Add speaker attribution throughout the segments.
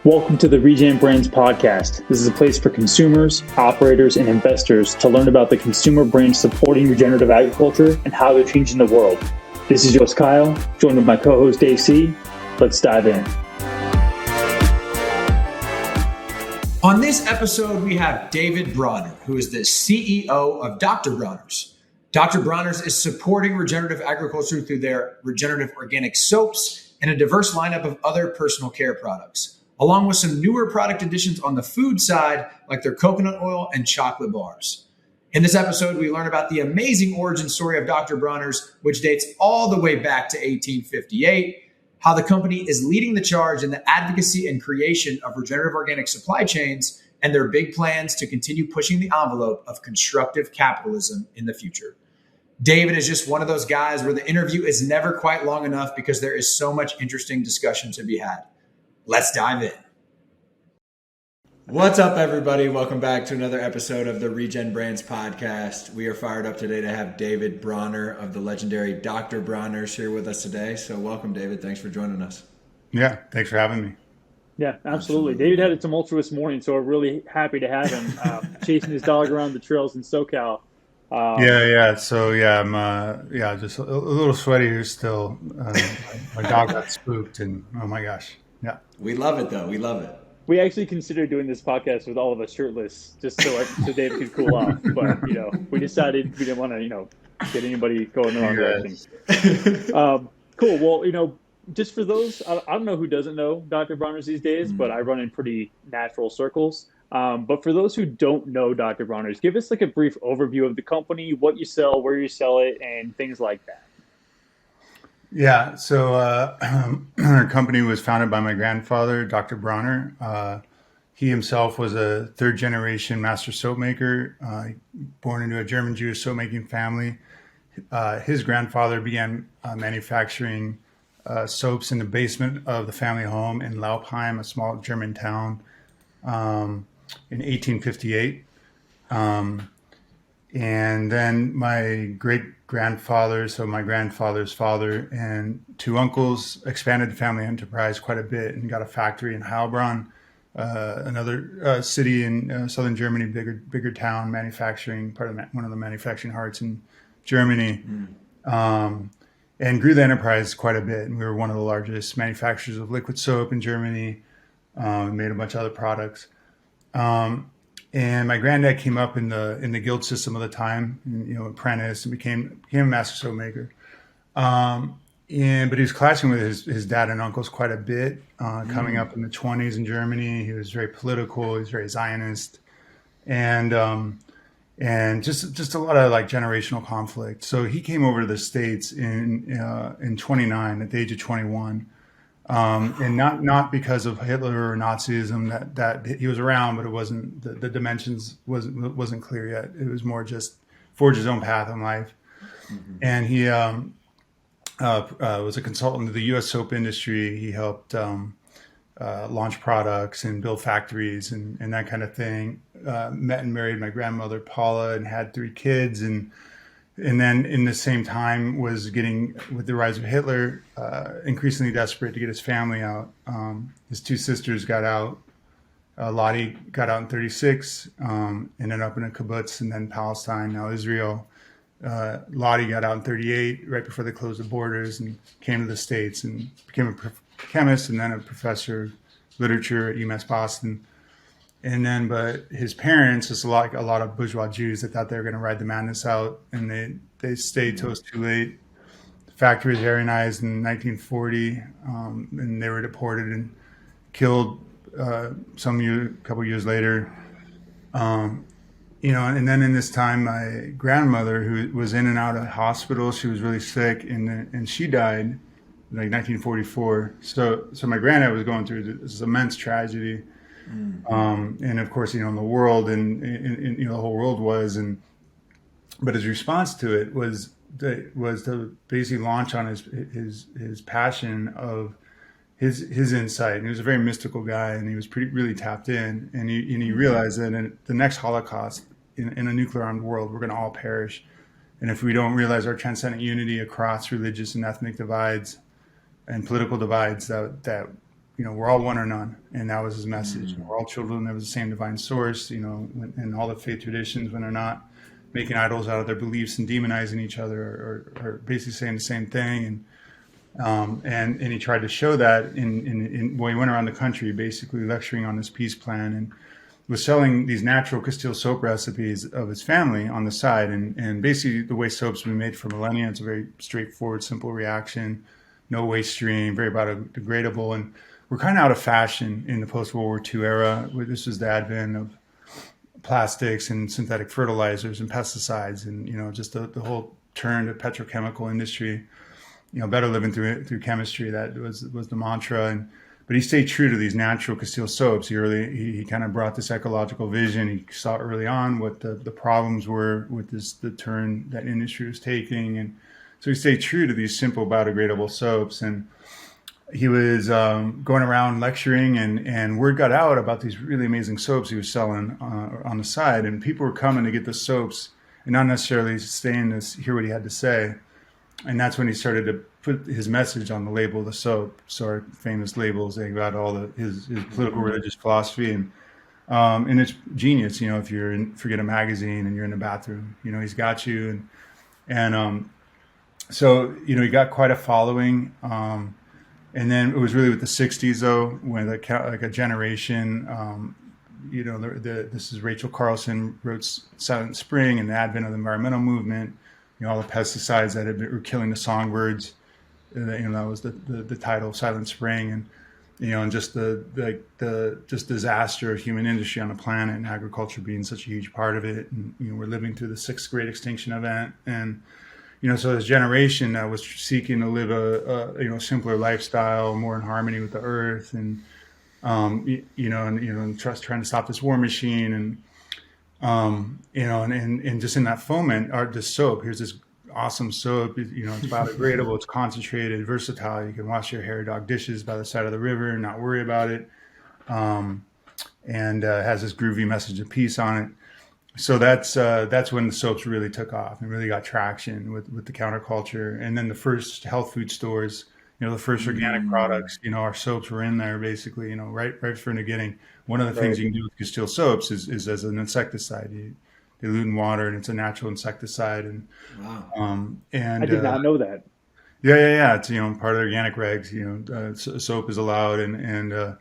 Speaker 1: Welcome to the Regen Brands podcast. This is a place for consumers, operators, and investors to learn about the consumer brands supporting regenerative agriculture and how they're changing the world. This is your host, Kyle, joined with my co-host, Dave C. Let's dive in.
Speaker 2: On this episode, we have David Bronner, who is the CEO of Dr. Bronner's. Dr. Bronner's is supporting regenerative agriculture through their regenerative organic soaps and a diverse lineup of other personal care products, along with some newer product additions on the food side, like their coconut oil and chocolate bars. In this episode, we learn about the amazing origin story of Dr. Bronner's, which dates all the way back to 1858, how the company is leading the charge in the advocacy and creation of regenerative organic supply chains, and their big plans to continue pushing the envelope of constructive capitalism in the future. David is just one of those guys where the interview is never quite long enough because there is so much interesting discussion to be had. Let's dive in. What's up, everybody? Welcome back to another episode of the Regen Brands podcast. We are fired up today to have David Bronner of the legendary Dr. Bronner's here with us today. So welcome, David. Thanks for joining us.
Speaker 3: Yeah, thanks for having me.
Speaker 1: Yeah, absolutely. David had a tumultuous morning, so we're really happy to have him chasing his dog around the trails in SoCal.
Speaker 3: I'm just a little sweaty here still. My dog got spooked, and oh my gosh, yeah.
Speaker 2: We love it, though. We love it.
Speaker 1: We actually considered doing this podcast with all of us shirtless, just so David could cool off. But we decided we didn't want to, get anybody going in the wrong direction. Cool. Well, just for those, I don't know who doesn't know Dr. Bronner's these days, but I run in pretty natural circles. But for those who don't know Dr. Bronner's, give us like a brief overview of the company, what you sell, where you sell it, and things like that.
Speaker 3: Yeah, so our company was founded by my grandfather, Dr. Bronner. He himself was a third-generation master soap maker, born into a German Jewish soap making family. His grandfather began manufacturing soaps in the basement of the family home in Laupheim, a small German town, in 1858. And then my great-grandfather, so my grandfather's father, and two uncles expanded the family enterprise quite a bit and got a factory in Heilbronn, another city in southern Germany, bigger town, manufacturing, one of the manufacturing hearts in Germany. And grew the enterprise quite a bit. And we were one of the largest manufacturers of liquid soap in Germany. Made a bunch of other products. And my granddad came up in the guild system of the time, apprentice, and became a master soap maker. But he was clashing with his dad and uncles quite a bit. Coming up in the 1920s in Germany, he was very political. He was very Zionist, and just a lot of like generational conflict. So he came over to the States in 29 at the age of 21. And not because of Hitler or Nazism that he was around, but it wasn't the dimensions wasn't clear yet. It was more just forge his own path in life. And he was a consultant to the U.S. soap industry. He helped launch products and build factories and that kind of thing. Met and married my grandmother Paula and had 3 kids and then in the same time was getting, with the rise of Hitler, increasingly desperate to get his family out. His 2 sisters got out. Lottie got out in 1936, ended up in a kibbutz and then Palestine, now Israel. Lottie got out in 1938, right before they closed the borders, and came to the States and became a chemist and then a professor of literature at UMass Boston. And then, but his parents, just like a lot of bourgeois Jews, that thought they were going to ride the madness out, and they stayed till it was too late. The factory was Aryanized in 1940, and they were deported and killed a couple years later. And then in this time, my grandmother, who was in and out of hospital, she was really sick, and she died in like 1944. So my granddad was going through this immense tragedy. And of course, the world and the whole world was, but his response to it was to basically launch on his passion of his insight. And he was a very mystical guy, and he was really tapped in, and he realized that in the next Holocaust in a nuclear armed world, we're going to all perish. And if we don't realize our transcendent unity across religious and ethnic divides and political divides, that we're all one or none. And that was his message. We're all children of the same divine source, and all the faith traditions, when they're not making idols out of their beliefs and demonizing each other, or basically saying the same thing. And he tried to show that well, he went around the country basically lecturing on this peace plan, and was selling these natural Castile soap recipes of his family on the side. And basically the way soap's been made for millennia, it's a very straightforward, simple reaction, no waste stream, very biodegradable. And we're kind of out of fashion in the post-World War II era. This was the advent of plastics and synthetic fertilizers and pesticides, and just the whole turn to petrochemical industry. Better living through chemistry. That was the mantra. But he stayed true to these natural Castile soaps. He kind of brought this ecological vision. He saw early on what the problems were with the turn that industry was taking, and so he stayed true to these simple biodegradable soaps. And he was going around lecturing, and word got out about these really amazing soaps he was selling on the side, and people were coming to get the soaps and not necessarily staying to hear what he had to say. And that's when he started to put his message on the label of the soap. So our famous labels, they got all his political, religious philosophy, and it's genius. If you're forget a magazine and you're in the bathroom, he's got you. So he got quite a following. And then it was really with the '60s though, when like a generation. This is Rachel Carlson wrote Silent Spring and the advent of the environmental movement. All the pesticides that were killing the songbirds. That was the title, Silent Spring, and just the disaster of human industry on the planet, and agriculture being such a huge part of it. And we're living through the 6th great extinction event, and so this generation that was seeking to live a simpler lifestyle, more in harmony with the earth, and trying to stop this war machine, and and just in that foment, this soap. Here's this awesome soap. It's biodegradable, it's concentrated, versatile. You can wash your hair, dog dishes by the side of the river and not worry about it. And has this groovy message of peace on it. So that's when the soaps really took off and really got traction with the counterculture. And then the first health food stores, the first organic products, our soaps were in there basically, right from the beginning. One of the things you can do with Castile soaps is as an insecticide. You dilute in water, and it's a natural insecticide. And
Speaker 1: wow. And I did not know that.
Speaker 3: Yeah. It's part of the organic regs. Soap is allowed, and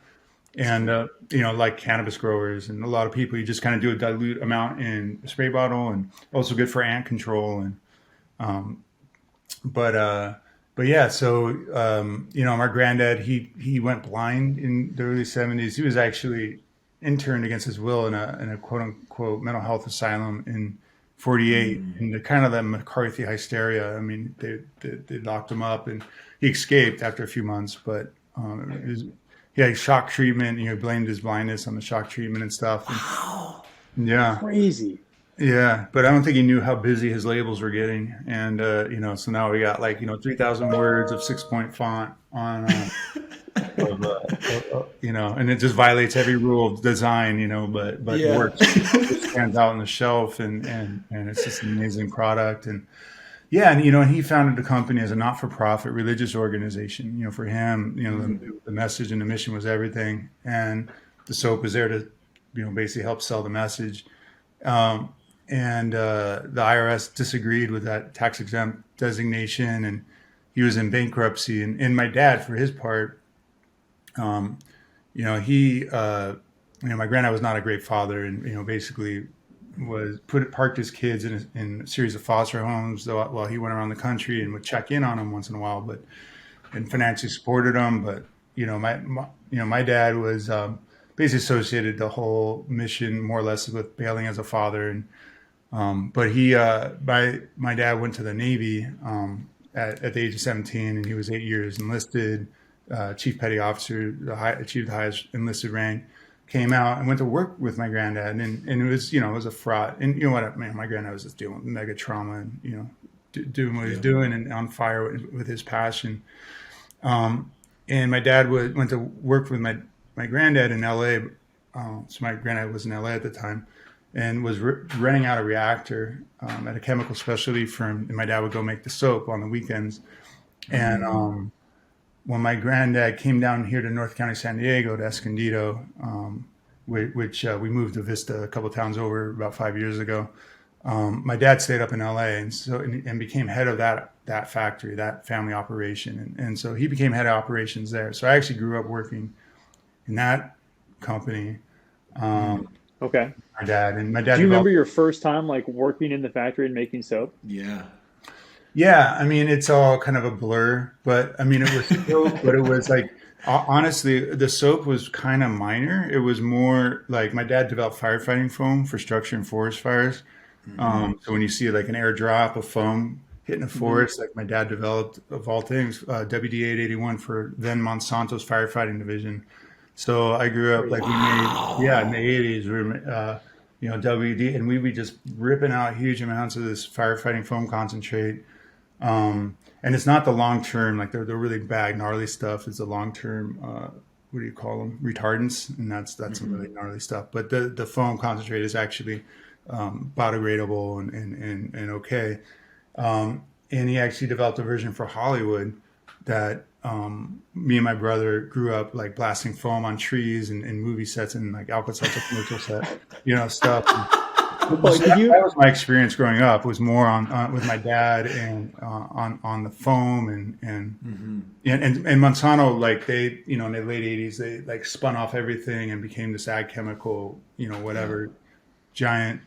Speaker 3: like cannabis growers and a lot of people, you just kind of do a dilute amount in a spray bottle, and also good for ant control. And But yeah, so my granddad, he went blind in the early '70s. He was actually interned against his will in a quote unquote mental health asylum in '48, in the kind of that McCarthy hysteria. I mean, they locked him up, and he escaped after a few months. But he had shock treatment. He blamed his blindness on the shock treatment and stuff.
Speaker 1: Wow,
Speaker 3: yeah,
Speaker 1: crazy.
Speaker 3: Yeah, but I don't think he knew how busy his labels were getting, and so now we got 3,000 words of 6-point font on, and it just violates every rule of design, but
Speaker 2: yeah.
Speaker 3: works. It stands out on the shelf, and it's just an amazing product, and he founded the company as a not-for-profit religious organization. For him, the message and the mission was everything, and the soap was there to, basically help sell the message. And the IRS disagreed with that tax exempt designation, and he was in bankruptcy. And my dad, for his part, my granddad was not a great father, and basically parked his kids in a series of foster homes while he went around the country and would check in on them once in a while, and financially supported them. But my dad was basically associated the whole mission more or less with bailing as a father, and but my dad went to the Navy at the age of 17, and he was 8 years enlisted, chief petty officer, achieved the highest enlisted rank, came out and went to work with my granddad, and it was it was a fraught, and my granddad was just dealing with mega trauma, and doing what he's doing and on fire with his passion, and my dad went to work with my granddad in LA. So my granddad was in LA at the time, and was renting out a reactor at a chemical specialty firm. And my dad would go make the soap on the weekends. And when my granddad came down here to North County, San Diego, to Escondido, which we moved to Vista a couple towns over about 5 years ago. My dad stayed up in LA and became head of that factory, that family operation. And so he became head of operations there. So I actually grew up working in that company.
Speaker 1: Okay.
Speaker 3: My dad.
Speaker 1: Do you remember your first time like working in the factory and making soap?
Speaker 3: Yeah, I mean, it's all kind of a blur, but I mean, it was soap, but it was like, honestly, the soap was kind of minor. It was more like my dad developed firefighting foam for structure and forest fires. So when you see like an airdrop of foam hitting a forest, like my dad developed, of all things, WD-881 for then Monsanto's firefighting division. So I grew up like we made, yeah, in the 80s, WD, and we'd be just ripping out huge amounts of this firefighting foam concentrate. And it's not the long term, like the really bad, gnarly stuff. It's the long term, what do you call them? Retardants. And that's some really gnarly stuff. But the foam concentrate is actually biodegradable and okay. And he actually developed a version for Hollywood that me and my brother grew up like blasting foam on trees and movie sets and like Alka-Seltzer commercial set, stuff. That was my experience growing up. Was more on with my dad and on the foam and Monsanto, like they in the late 80s they like spun off everything and became this ag chemical whatever giant.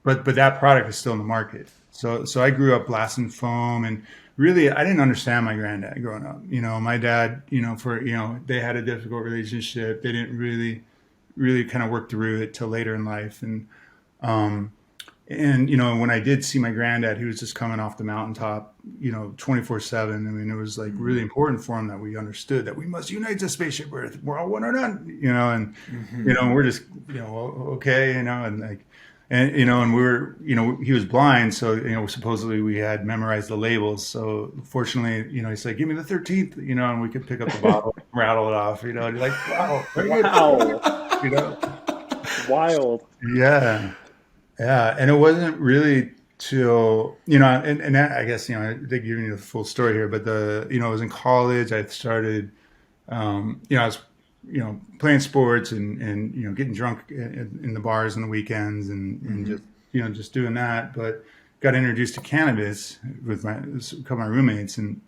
Speaker 3: But that product is still in the market. So I grew up blasting foam, and really I didn't understand my granddad growing up. My dad they had a difficult relationship. They didn't really kind of work through it till later in life. And when I did see my granddad, he was just coming off the mountaintop, 24/7. I mean, it was like really important for him that we understood that we must unite the spaceship Earth. We're all one or none, and, we're just, okay, and like, and, and we were, he was blind. So, supposedly we had memorized the labels. So fortunately, he's like, give me the 13th, and we could pick up the bottle, rattle it off, and you're like, wow,
Speaker 1: wild.
Speaker 3: Yeah. Yeah, and it wasn't really till and I guess I did give you the full story here, but I was in college. I started, I was playing sports and getting drunk in the bars on the weekends and just just doing that. But got introduced to cannabis with a couple of my roommates and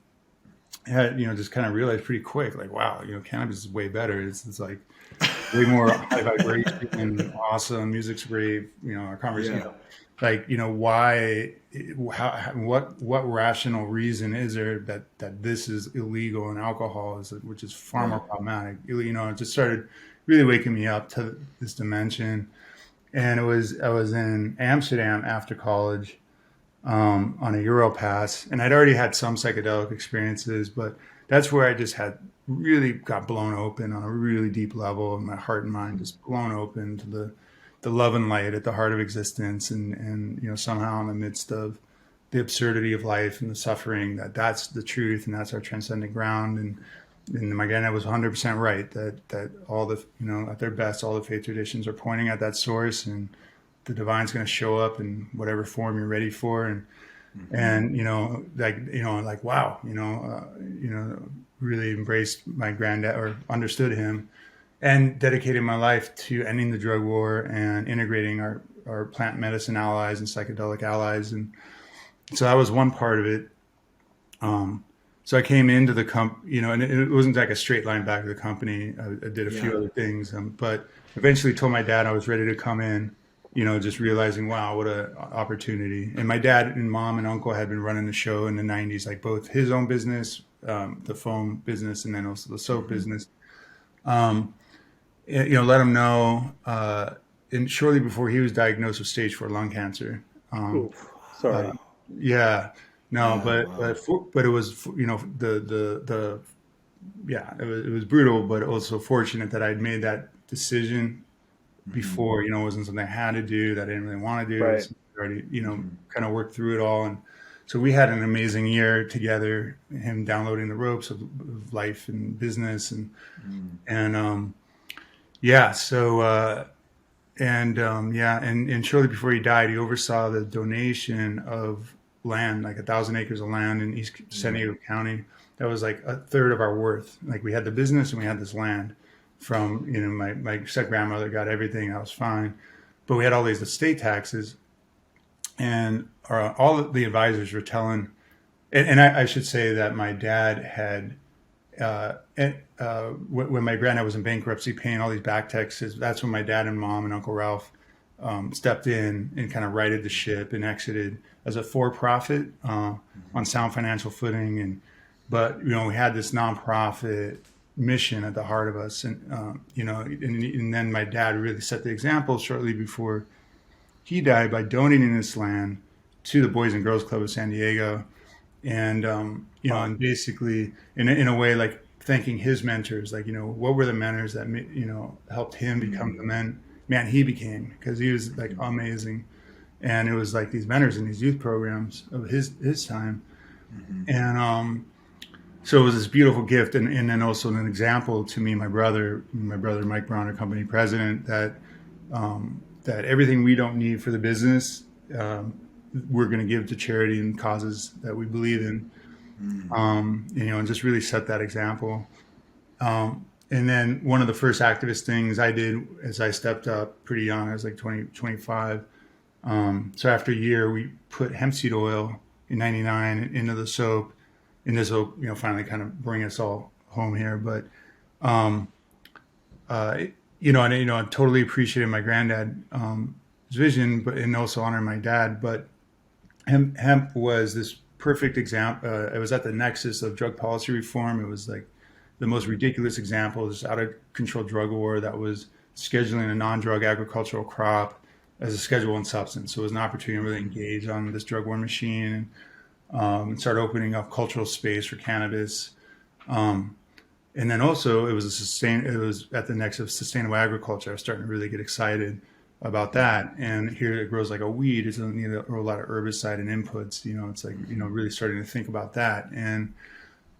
Speaker 3: had just kind of realized pretty quick, like, wow, cannabis is way better. It's like way more high vibration and awesome. Music's great. Our conversation, like, why, what rational reason is there that this is illegal and alcohol which is far more problematic? It just started really waking me up to this dimension. And I was in Amsterdam after college, on a Euro pass, and I'd already had some psychedelic experiences, but that's where I just had really got blown open on a really deep level, and my heart and mind just blown open to the love and light at the heart of existence, and somehow in the midst of the absurdity of life and the suffering, that's the truth and that's our transcendent ground. And my granddad was 100% right that all the at their best all the faith traditions are pointing at that source, and the divine's going to show up in whatever form you're ready for. And like wow, really embraced my granddad, or understood him, and dedicated my life to ending the drug war and integrating our plant medicine allies and psychedelic allies. And so that was one part of it. So I came into the and it wasn't like a straight line back to the company. I did a few other things, but eventually told my dad I was ready to come in, just realizing, wow, what an opportunity. And my dad and mom and uncle had been running the show in the 90s, like both his own business, the foam business, and then also the soap business. Let him know. And shortly before he was diagnosed with stage 4 lung cancer.
Speaker 1: Sorry.
Speaker 3: Yeah. No, but it was, it was brutal, but also fortunate that I'd made that decision before. It wasn't something I had to do, that I didn't really want to do.
Speaker 1: Right.
Speaker 3: I already, kind of worked through it all. And so we had an amazing year together, him downloading the ropes of life and business and shortly before he died, he oversaw the donation of land, like 1,000 acres of land in East San Diego County. That was like a third of our worth. Like we had the business and we had this land from, my step grandmother got everything. I was fine. But we had all these estate taxes, and all of the advisors were telling, and I should say that my dad had, when my granddad was in bankruptcy paying all these back taxes, that's when my dad and mom and Uncle Ralph stepped in and kind of righted the ship and exited as a for-profit on sound financial footing. But we had this nonprofit mission at the heart of us, and and then my dad really set the example shortly before he died by donating this land to the Boys and Girls Club of San Diego, and and basically in a way like thanking his mentors, like what were the mentors that helped him become the man he became, because he was like amazing, and it was like these mentors in these youth programs of his time, and so it was this beautiful gift, and then also an example to me, my brother Mike Bronner, company president, that everything we don't need for the business, we're going to give to charity and causes that we believe in, and just really set that example. And then one of the first activist things I did as I stepped up pretty young, I was like 20, 25. So after a year, we put hemp seed oil in 99 into the soap. And this will, finally kind of bring us all home here. But, I totally appreciated my granddad's vision, and also honored my dad. But hemp was this perfect example. It was at the nexus of drug policy reform. It was like the most ridiculous example of this out of control drug war that was scheduling a non-drug agricultural crop as a Schedule I substance. So it was an opportunity to really engage on this drug war machine, and start opening up cultural space for cannabis. And then also it was at the nexus of sustainable agriculture. I was starting to really get excited about that. And here it grows like a weed. It doesn't need a lot of herbicide and inputs. It's like, really starting to think about that. And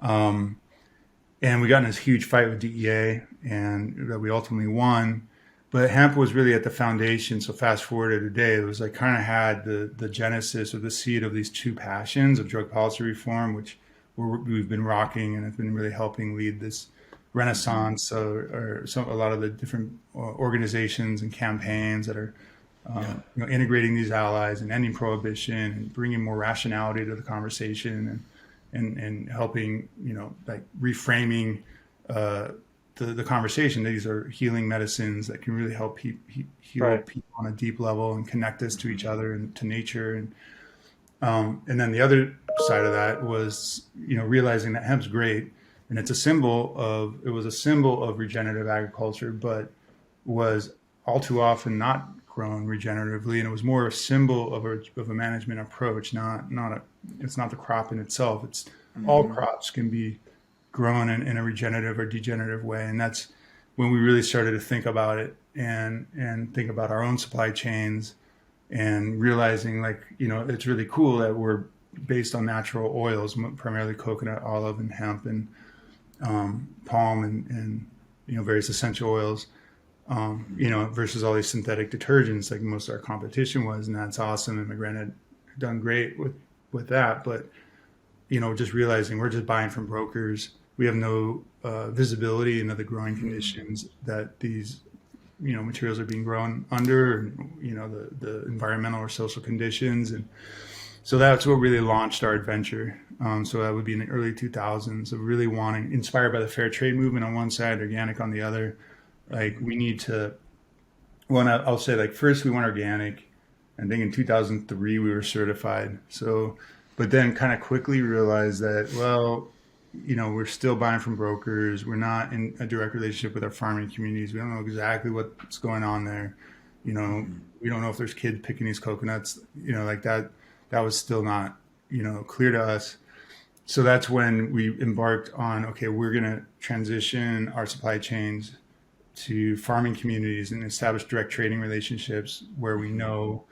Speaker 3: we got in this huge fight with DEA, and that we ultimately won. But hemp was really at the foundation. So fast forward to today, it was like kind of had the genesis or the seed of these two passions of drug policy reform, which we've been rocking and have been really helping lead this renaissance, or a lot of the different organizations and campaigns that are integrating these allies and ending prohibition and bringing more rationality to the conversation, and helping like reframing the conversation. These are healing medicines that can really help heal people on a deep level and connect us to each other and to nature. And then the other side of that was, realizing that hemp's great, and it was a symbol of regenerative agriculture, but was all too often not grown regeneratively. And it was more a symbol of a management approach, it's not the crop in itself. It's all crops can be grown in a regenerative or degenerative way. And that's when we really started to think about it and think about our own supply chains, and realizing it's really cool that we're based on natural oils, primarily coconut, olive, and hemp, and palm, and various essential oils, versus all these synthetic detergents like most of our competition was. And that's awesome. And my granddad done great with that. But, just realizing we're just buying from brokers. We have no visibility into the growing conditions that these, materials are being grown under, and, the environmental or social conditions. And so that's what really launched our adventure. So that would be in the early 2000s, of really inspired by the fair trade movement on one side, organic on the other. Like we need to, I'll say, like, first we went organic. I think in 2003 we were certified. So, but then kind of quickly realized that, we're still buying from brokers. We're not in a direct relationship with our farming communities. We don't know exactly what's going on there. We don't know if there's kids picking these coconuts, like that. That was still not, clear to us. So that's when we embarked on, okay, we're going to transition our supply chains to farming communities and establish direct trading relationships where we know,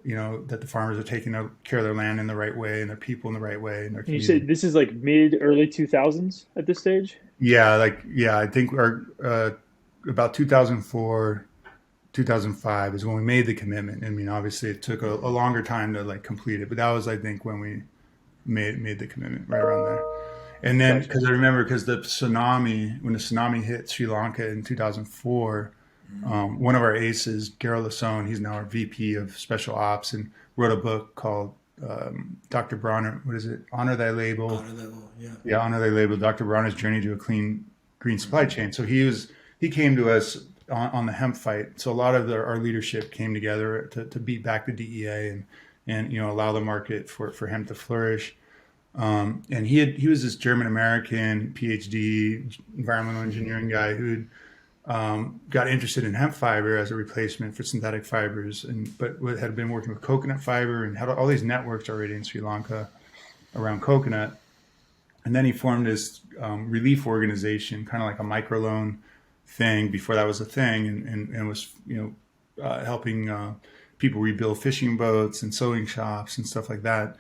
Speaker 3: that the farmers are taking care of their land in the right way and their people in the right way. And
Speaker 1: you said this is like early 2000s at this stage?
Speaker 3: Yeah. I think our, about 2004, 2005 is when we made the commitment. I mean, obviously it took a longer time to like complete it, but that was, I think, when we made the commitment, right around there. And then,
Speaker 1: Gotcha.
Speaker 3: because I remember, when the tsunami hit Sri Lanka in 2004, one of our aces, Garo Lasone, he's now our VP of Special Ops, and wrote a book called Dr. Bronner. What is it? Honor Thy Label.
Speaker 2: Honor Thy Label, yeah.
Speaker 3: Yeah, Honor Thy Label. Dr. Bronner's Journey to a Clean Green Supply Chain. So he came to us on the hemp fight. So a lot of our leadership came together to beat back the DEA and allow the market for hemp to flourish. And he was this German American PhD environmental engineering guy who got interested in hemp fiber as a replacement for synthetic fibers, but had been working with coconut fiber and had all these networks already in Sri Lanka around coconut. And then he formed this relief organization, kind of like a microloan thing before that was a thing, and was helping people rebuild fishing boats and sewing shops and stuff like that.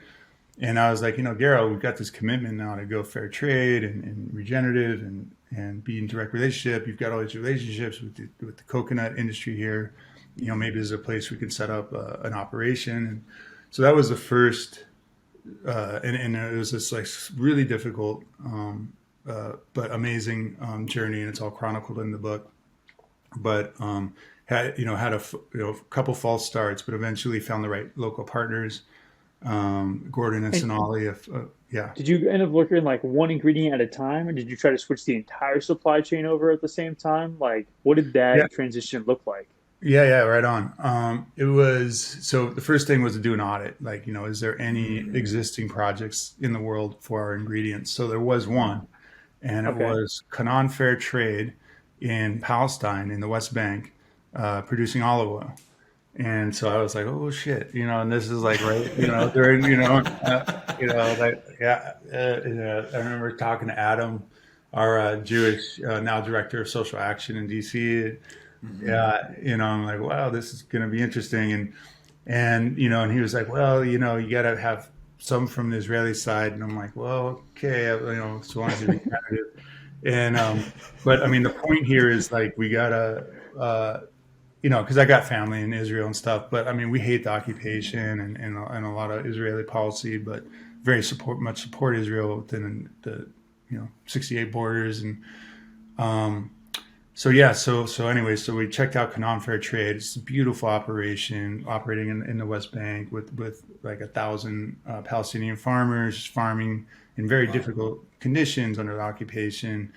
Speaker 3: And I was like, Garo, we've got this commitment now to go fair trade and regenerative and be in direct relationship. You've got all these relationships with the coconut industry here. Maybe there's a place we could set up an operation. And so that was the first, and it was this like really difficult but amazing journey, and it's all chronicled in the book. But had a couple false starts, but eventually found the right local partners. Gordon and Sonali. Yeah.
Speaker 1: Did you end up working like one ingredient at a time, or did you try to switch the entire supply chain over at the same time? Like, what did that transition look like?
Speaker 3: Yeah, right on. It was, so the first thing was to do an audit. Like, is there any existing projects in the world for our ingredients? So there was one, and it was Canaan Fair Trade in Palestine in the West Bank, producing olive oil. And so I was like, oh shit, and this is like, right, during, I remember talking to Adam, our Jewish now director of social action in DC. Yeah, I'm like, wow, this is going to be interesting. And and he was like, well, you got to have some from the Israeli side. And I'm like, well, okay, as long as you're competitive. And, but I mean, the point here is like, we got to, because I got family in Israel and stuff, but I mean, we hate the occupation and a lot of Israeli policy, but very much support Israel within the 68 borders. And so anyway, so we checked out Canaan Fair Trade. It's a beautiful operation operating in the West Bank with like 1,000 Palestinian farmers farming in very difficult conditions under the occupation,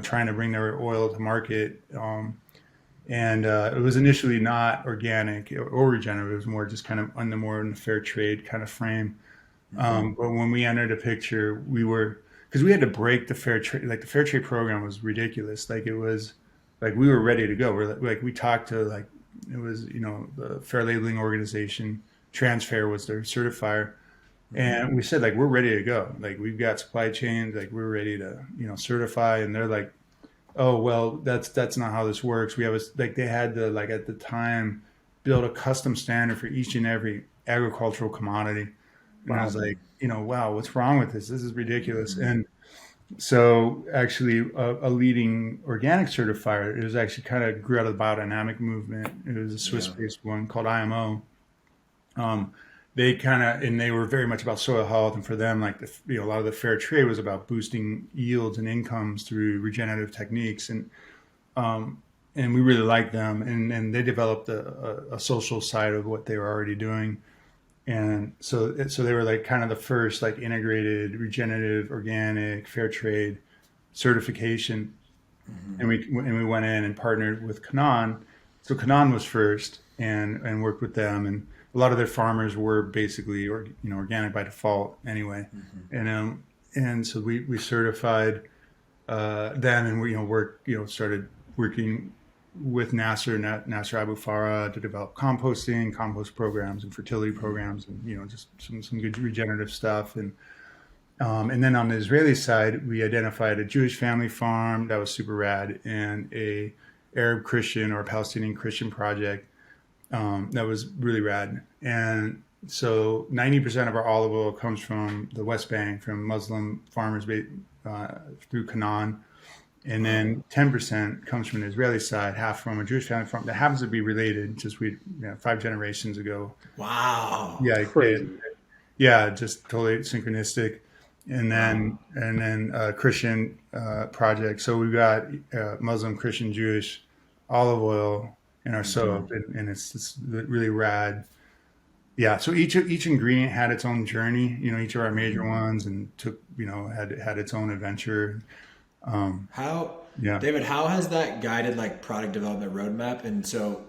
Speaker 3: trying to bring their oil to market. And it was initially not organic or regenerative. It was more just kind of in the fair trade kind of frame. But when we entered the picture, because we had to break the fair trade. Like the fair trade program was ridiculous. Like it was, like we were ready to go. We talked to it was the fair labeling organization. Transfair was their certifier, and we said we're ready to go. Like we've got supply chains. Like we're ready to certify. And they're like, oh, well, that's not how this works. We have they had to at the time build a custom standard for each and every agricultural commodity. And I was like, wow, what's wrong with this? This is ridiculous. And so actually a leading organic certifier, it was actually kind of grew out of the biodynamic movement. It was a Swiss-based one called IMO. They were very much about soil health, and for them, a lot of the fair trade was about boosting yields and incomes through regenerative techniques, and we really liked them, and they developed a social side of what they were already doing, and so they were kind of the first integrated regenerative organic fair trade certification, and we went in and partnered with Canaan. So Canaan was first, and worked with them, and a lot of their farmers were basically organic by default anyway. And so we certified them, and we started working with Nasser Abu Farah to develop compost programs and fertility programs, and just some good regenerative stuff. And then on the Israeli side, we identified a Jewish family farm that was super rad, and a Arab Christian or Palestinian Christian project that was really rad. And so 90% of our olive oil comes from the West Bank, from Muslim farmers through Canaan. And then 10% comes from an Israeli side, half from a Jewish family that happens to be related. Just 5 generations ago.
Speaker 2: Wow.
Speaker 3: Yeah,
Speaker 1: Crazy.
Speaker 3: yeah, just totally synchronistic. And
Speaker 2: Wow.
Speaker 3: then Christian project. So we've got Muslim, Christian, Jewish olive oil in our soap, and it's really rad. Yeah. So each ingredient had its own journey. Each of our major ones, and took had its own adventure.
Speaker 2: How,
Speaker 3: Yeah.
Speaker 2: David, how has that guided like product development roadmap? And so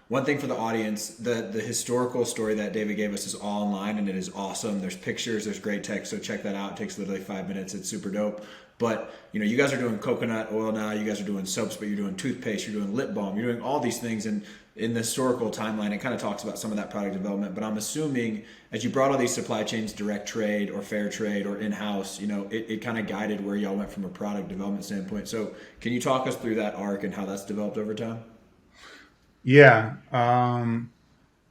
Speaker 2: one thing for the audience, the historical story that David gave us is all online and it is awesome. There's pictures, there's great text. So check that out. It takes literally 5 minutes. It's super dope. But you guys are doing coconut oil now, you guys are doing soaps, but you're doing toothpaste, you're doing lip balm, you're doing all these things. And in the historical timeline, it kind of talks about some of that product development. But I'm assuming as you brought all these supply chains, direct trade or fair trade or in-house, it kind of guided where y'all went from a product development standpoint. So can you talk us through that arc and how that's developed over time?
Speaker 3: Yeah. And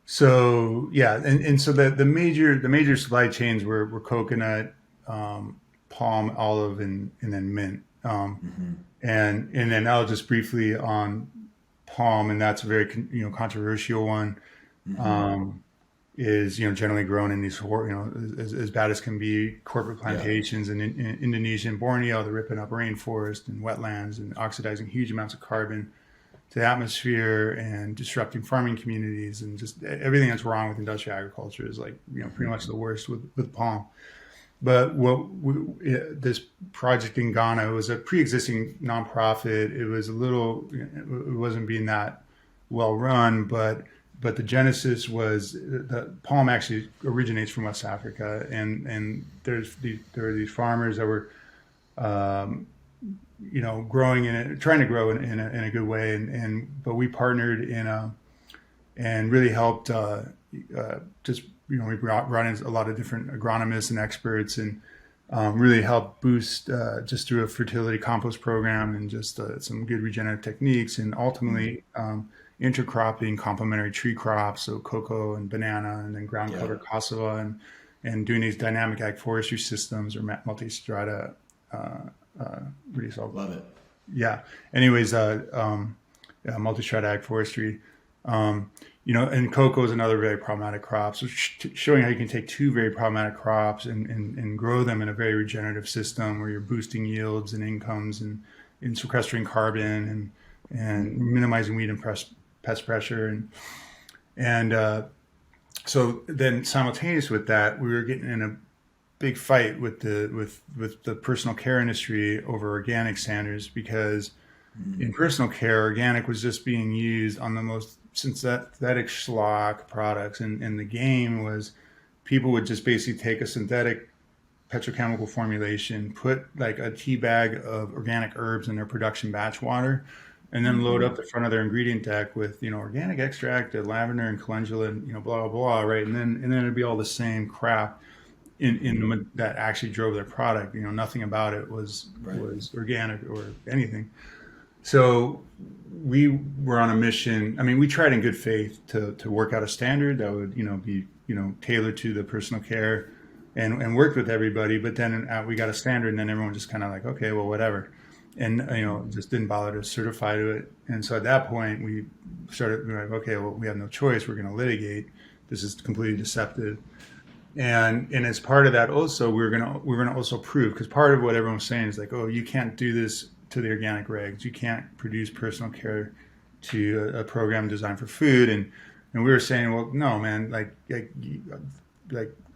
Speaker 3: so the major supply chains were coconut, palm, olive, and then mint. And then I'll just briefly on palm, and that's a very controversial one. Is generally grown in these as bad as can be corporate plantations in Indonesia and Borneo. They're ripping up rainforest and wetlands and oxidizing huge amounts of carbon to the atmosphere and disrupting farming communities, and just everything that's wrong with industrial agriculture is pretty much the worst with palm. But this project in Ghana was a pre-existing nonprofit. It was it wasn't being that well run, but the genesis was the palm actually originates from West Africa, and there are these farmers that were growing in it, trying to grow in a good way, but we partnered and really helped we brought in a lot of different agronomists and experts, and really helped boost just through a fertility compost program and just some good regenerative techniques, and ultimately intercropping complementary tree crops, so cocoa and banana, and then ground cover cassava, and doing these dynamic agroforestry systems or multi-strata. Really solid.
Speaker 2: Love it.
Speaker 3: Yeah. Anyways, multi-strat agroforestry. And cocoa is another very problematic crop. So showing how you can take two very problematic crops and grow them in a very regenerative system where you're boosting yields and incomes and sequestering carbon and minimizing weed and pest pressure. So then simultaneous with that, we were getting in a big fight with the personal care industry over organic standards, because in personal care, organic was just being used on the most synthetic schlock products, and the game was people would just basically take a synthetic petrochemical formulation, put like a tea bag of organic herbs in their production batch water, and then load up the front of their ingredient deck with organic extract of lavender and calendula and blah blah blah, right? And then it'd be all the same crap in that actually drove their product. Nothing about it was organic or anything. So we were on a mission. I mean, we tried in good faith to work out a standard that would be tailored to the personal care, and worked with everybody. But then we got a standard, and then everyone just kind of like, okay, well, whatever, and just didn't bother to certify to it. And so at that point, we started like, okay, well, we have no choice. We're going to litigate. This is completely deceptive. And as part of that, also we're gonna also prove, because part of what everyone's saying is like, oh, you can't do this to the organic regs. You can't produce personal care to a program designed for food. And we were saying, well, no, man, like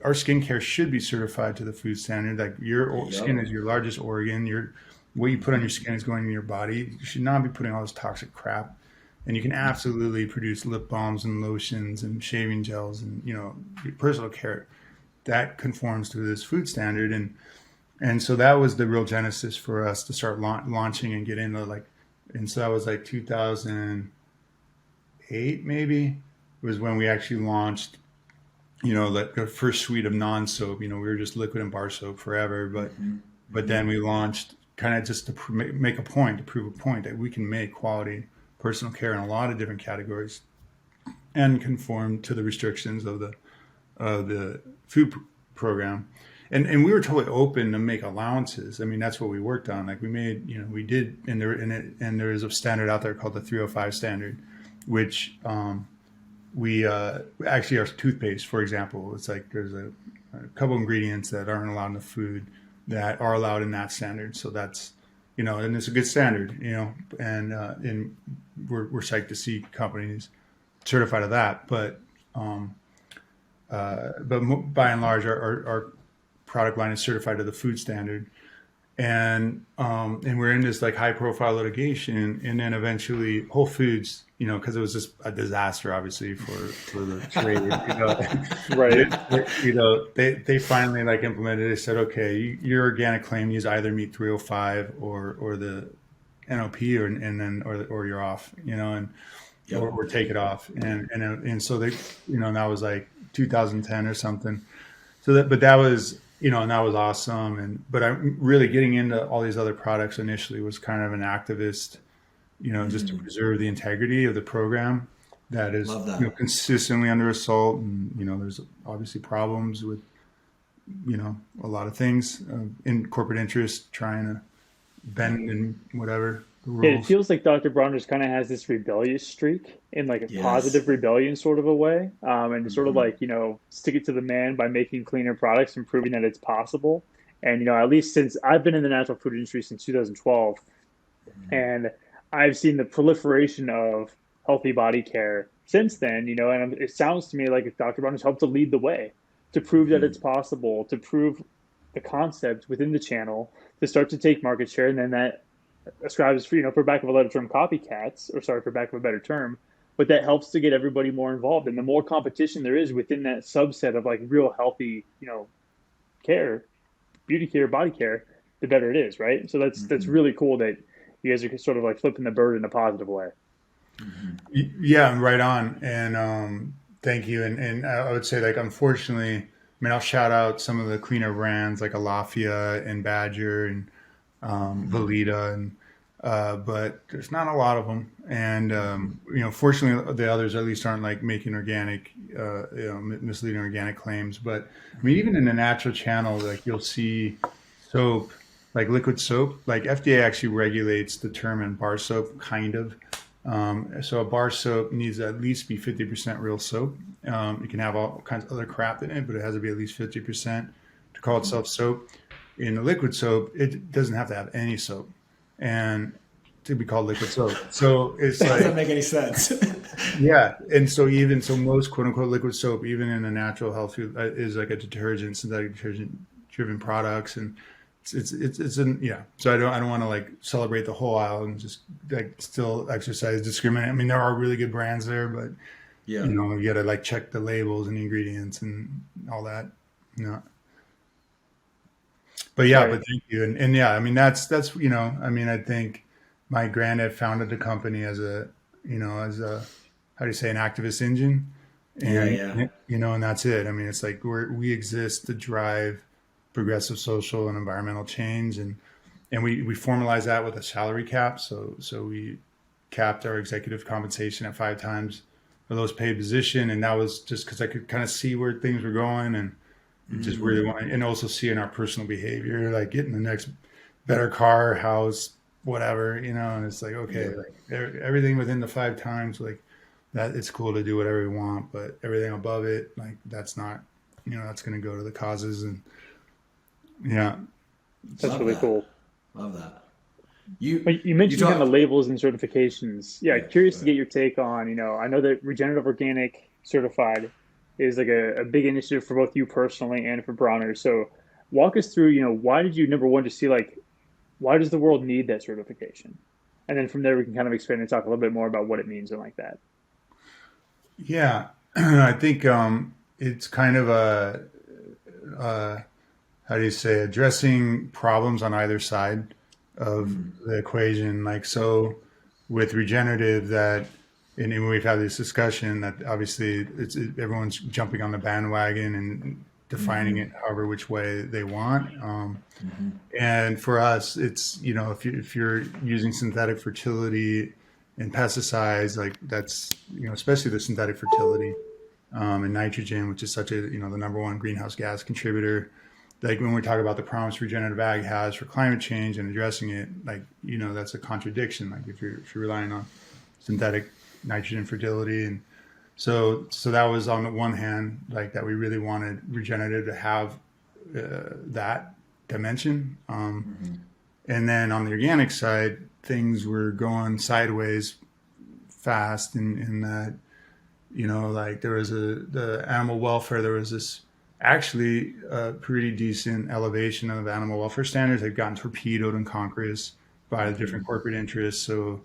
Speaker 3: our skincare should be certified to the food standard. Like your skin is your largest organ. What you put on your skin is going in your body. You should not be putting all this toxic crap. And you can absolutely produce lip balms and lotions and shaving gels and personal care that conforms to this food standard. And so that was the real genesis for us to start launching and get into and so that was like 2008 maybe was when we actually launched, like the first suite of non-soap. We were just liquid and bar soap forever, but then we launched kind of just to make a point, to prove a point that we can make quality personal care in a lot of different categories and conform to the restrictions of the food program. and we were totally open to make allowances. I mean, that's what we worked on. Like we made, we did, and there is a standard out there called the 305 standard, which we actually our toothpaste, for example, it's like there's a couple ingredients that aren't allowed in the food that are allowed in that standard. So that's, and it's a good standard, and we're psyched to see companies certified to that. But by and large, our product line is certified to the food standard, and we're in this like high profile litigation, and then eventually Whole Foods, because it was just a disaster, obviously for the trade,
Speaker 1: Right.
Speaker 3: they finally like implemented. They said, okay, your organic claims either meet 305 or the NOP, or you're off, and
Speaker 2: Yep.
Speaker 3: or take it off, and so they, that was like 2010 or something. But that was, and that was awesome. But I'm really getting into all these other products initially was kind of an activist, just to preserve the integrity of the program that is,
Speaker 2: Love that.
Speaker 3: consistently under assault. And, there's obviously problems with, a lot of things in corporate interest trying to bend and whatever the
Speaker 1: Yeah, it
Speaker 3: rules.
Speaker 1: feels like Dr. Bronner's kind of has this rebellious streak in like a
Speaker 2: Yes.
Speaker 1: positive rebellion sort of a way. And sort of
Speaker 2: Mhm.
Speaker 1: like, stick it to the man by making cleaner products and proving that it's possible. And, at least since I've been in the natural food industry since 2012, and I've seen the proliferation of healthy body care since then, and it sounds to me like if Dr. Bronner's helped to lead the way to prove that it's possible, to prove the concept within the channel, to start to take market share, and then that ascribes for for lack of a better term copycats, or sorry, for lack of a better term, but that helps to get everybody more involved, and the more competition there is within that subset of like real healthy care, beauty care, body care, the better it is, right? So that's really cool that you guys are sort of like flipping the bird in a positive way.
Speaker 3: Yeah, right on. And thank you. And I would say, like, unfortunately, I mean, I'll shout out some of the cleaner brands like Alafia and Badger and Velita, but there's not a lot of them. And fortunately, the others at least aren't like making organic, misleading organic claims. But I mean, even in the natural channel, like you'll see soap, like liquid soap. Like FDA actually regulates the term in bar soap, kind of. So a bar soap needs to at least be 50% real soap. You can have all kinds of other crap in it, but it has to be at least 50% to call itself soap. In the liquid soap, it doesn't have to have any soap, and to be called liquid soap. So it's
Speaker 2: That doesn't
Speaker 3: like,
Speaker 2: make any sense.
Speaker 3: yeah. And so most quote unquote liquid soap, even in the natural health food, is like a detergent, synthetic detergent driven products. And yeah. So I don't want to like celebrate the whole aisle and just like still exercise discriminate. I mean, there are really good brands there, but
Speaker 2: Yeah.
Speaker 3: you got to like check the labels and ingredients and all that. But yeah,
Speaker 1: Right.
Speaker 3: but thank you. And yeah, I mean, that's, I mean, I think my granddad founded the company as how do you say, an activist engine. And,
Speaker 2: Yeah.
Speaker 3: and that's it. I mean, it's like we exist to drive progressive social and environmental change. And we formalize that with a salary cap. So we capped our executive compensation at 5 times the lowest paid position. And that was just because I could kind of see where things were going, and just really want, and also seeing our personal behavior, like getting the next better car, house, whatever, and it's like, okay,
Speaker 2: Yeah.
Speaker 3: like everything within the 5 times, like that, it's cool to do whatever we want, but everything above it, like that's not, that's going to go to the causes. And yeah.
Speaker 1: That's
Speaker 2: Love
Speaker 1: really
Speaker 2: that.
Speaker 1: cool.
Speaker 2: Love that. You
Speaker 1: But you mentioned
Speaker 2: talk-
Speaker 1: kind of labels and certifications. Yeah,
Speaker 2: Yeah,
Speaker 1: curious
Speaker 2: go
Speaker 1: to get your take on, I know that regenerative organic certified is like a big initiative for both you personally and for Bronner. So walk us through, why did you, number one, just see like, why does the world need that certification? And then from there, we can kind of expand and talk a little bit more about what it means and like that.
Speaker 3: Yeah. I think it's kind of how do you say, addressing problems on either side of the equation. Like, so with regenerative, and we've had this discussion that obviously everyone's jumping on the bandwagon and defining it however which way they want. And for us, it's, if you're using synthetic fertility and pesticides, like that's, especially the synthetic fertility and nitrogen, which is such a, the number one greenhouse gas contributor. like when we talk about the promise regenerative ag has for climate change and addressing it, like, that's a contradiction. Like if you're relying on synthetic nitrogen fertility. And so that was on the one hand, like that we really wanted regenerative to have that dimension. And then on the organic side, things were going sideways fast in that, like there was the animal welfare, there was this actually a pretty decent elevation of animal welfare standards. They've gotten torpedoed in Congress by the different corporate interests. So,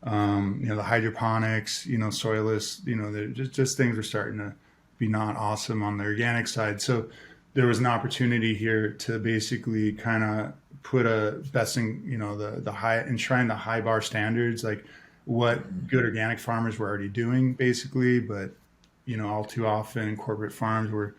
Speaker 3: the hydroponics, soilless, just things are starting to be not awesome on the organic side. So there was an opportunity here to basically kind of put a besting, enshrine the high bar standards, like what good organic farmers were already doing basically. But, all too often corporate farms were